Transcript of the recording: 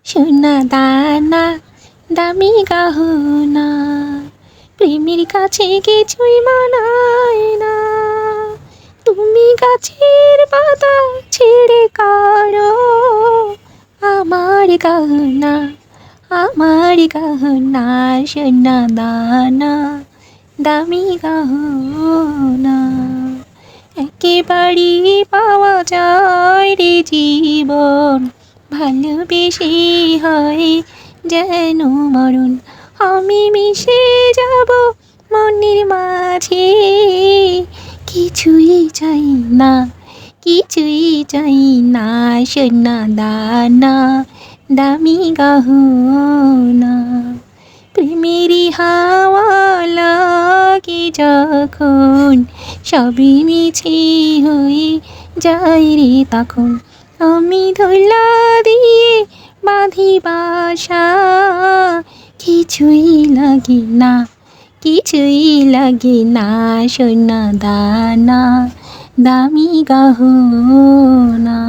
সোনা দানা দামি গহনা, প্রেমের কাছে কিছুই মানায় না। তুমি গাছের পাতা ছেড়ে কারো আমার গহনা, আমার গহনা। সোনা দানা দামি গহনা, একেবারেই পাওয়া যায় রে জীবন, ভালোবেসে হয় যেন মরণ। আমি মিশে যাব মনের মাঝে, কিছুই চাই না, কিছুই চাই না। সোনা দানা দামি গহনা, প্রেমেরই হাওয়া লাগে যখন, সবই মিছে হয়ে যায় রে তখন। আমি ধুলা দিয়ে বাঁধি বাসা, কিছুই লাগে না, কিছুই লাগে না। সোনা দানা দামি গহনা।